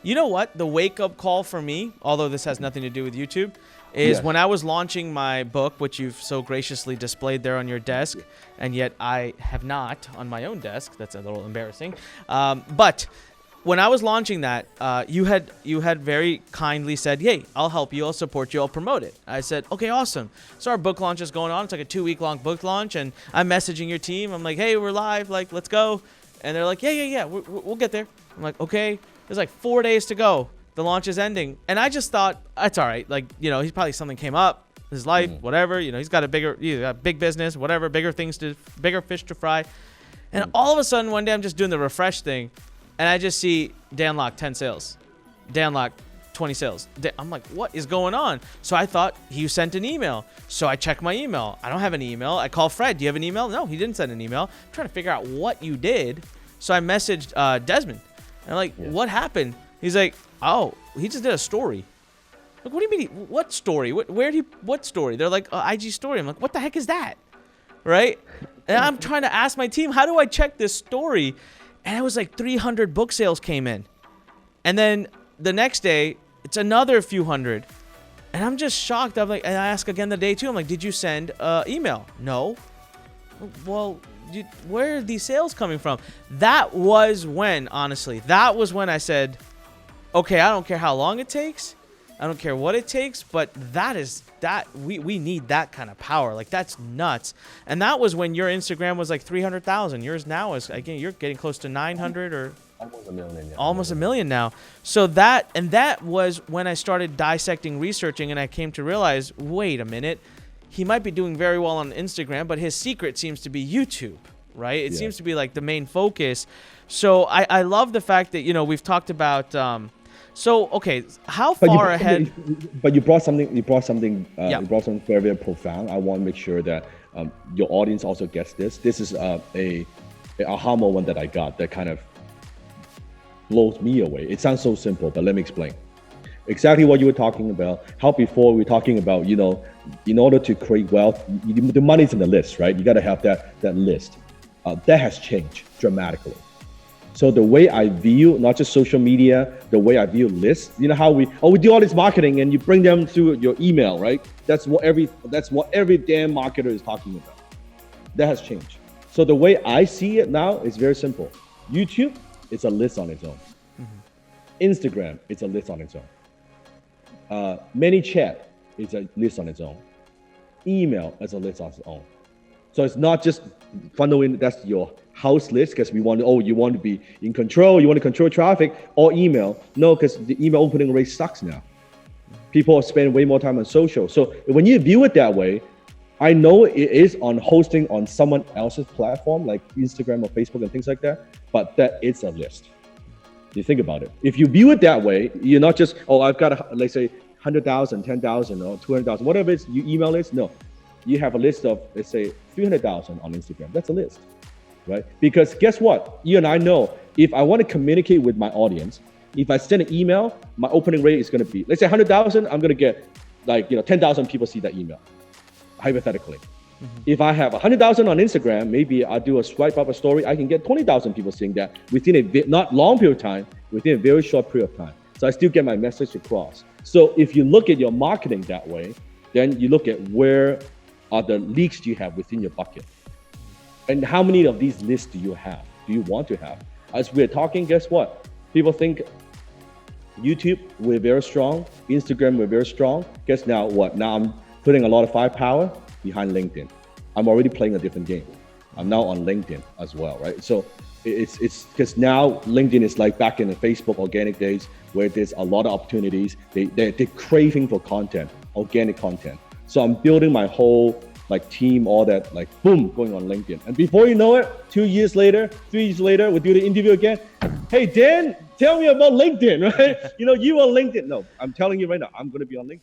You know what? The wake-up call for me, although this has nothing to do with YouTube, is when I was launching my book, which you've so graciously displayed there on your desk, and yet I have not on my own desk. That's a little embarrassing. But when I was launching that, you had very kindly said, hey, I'll help you, I'll support you, I'll promote it. I said, okay, awesome. So our book launch is going on. It's like a 2-week-long book launch, and I'm messaging your team. I'm like, hey, we're live, like, let's go. And they're like, yeah, we'll get there. I'm like, okay. There's like 4 days to go. The launch is ending. And I just thought, that's all right. Like, he's probably something came up, his life, whatever. He's got a big business, whatever, bigger fish to fry. And all of a sudden, one day I'm just doing the refresh thing, and I just see Dan Lok 10 sales, Dan Lok 20 sales. I'm like, what is going on? So I thought he sent an email. So I check my email. I don't have an email. I call Fred. Do you have an email? No, he didn't send an email. I'm trying to figure out what you did. So I messaged Desmond. And I'm like, what happened? He's like, oh, he just did a story. Like, what do you mean? What story? What story? They're like, IG story. I'm like, what the heck is that? Right? And I'm trying to ask my team, how do I check this story? And it was like 300 book sales came in. And then the next day, it's another few hundred. And I'm just shocked. I'm like, and I ask again the day too. I'm like, did you send email? No. Well, where are these sales coming from? That was when, honestly, I said, okay, I don't care how long it takes. I don't care what it takes, but we need that kind of power. Like, that's nuts. And that was when your Instagram was like 300,000. Yours now is, again, you're getting close to 900 or almost a million. Yeah. Almost a million now. So that was when I started dissecting, researching, and I came to realize, wait a minute. He might be doing very well on Instagram, but his secret seems to be YouTube, right? It seems to be like the main focus. So I love the fact that, we've talked about, okay, how far ahead? But you brought something very, very profound. I want to make sure that your audience also gets this. This is a aha moment that I got that kind of blows me away. It sounds so simple, but let me explain. Exactly what you were talking about. How before we were talking about, in order to create wealth, the money's in the list, right? You got to have that list. That has changed dramatically. So the way I view not just social media, the way I view lists, how we do all this marketing and you bring them through your email, right? That's what every damn marketer is talking about. That has changed. So the way I see it now is very simple. YouTube, it's a list on its own. Instagram, it's a list on its own. ManyChat is a list on its own. Email is a list on its own. So it's not just fundamentally that's your house list because you want to be in control, you want to control traffic, or email. No, because the email opening rate sucks now. People spend way more time on social. So when you view it that way, I know it is on hosting on someone else's platform like Instagram or Facebook and things like that, but that is a list. You think about it. If you view it that way, you're not just, I've got, let's say, 100,000, 10,000, or 200,000, whatever it's you email list. No, you have a list of, let's say, 300,000 on Instagram. That's a list, right? Because guess what? You and I know if I want to communicate with my audience, if I send an email, my opening rate is going to be, let's say 100,000, I'm going to get 10,000 people see that email, hypothetically. If I have 100,000 on Instagram, maybe I'll do a swipe up a story. I can get 20,000 people seeing that within a not long period of time, within a very short period of time. So I still get my message across. So if you look at your marketing that way, then you look at where are the leaks you have within your bucket. And how many of these lists do you have? Do you want to have? As we're talking, guess what? People think YouTube, we're very strong. Instagram, we're very strong. Guess now what? Now I'm putting a lot of firepower behind LinkedIn. I'm already playing a different game. I'm now on LinkedIn as well, right? So it's because now LinkedIn is like back in the Facebook organic days where there's a lot of opportunities. They're craving for content, organic content. So I'm building my whole team, all that, boom, going on LinkedIn. And before you know it, 2 years later, 3 years later, we do the interview again. Hey, Dan, tell me about LinkedIn, right? You were on LinkedIn. No, I'm telling you right now, I'm going to be on LinkedIn.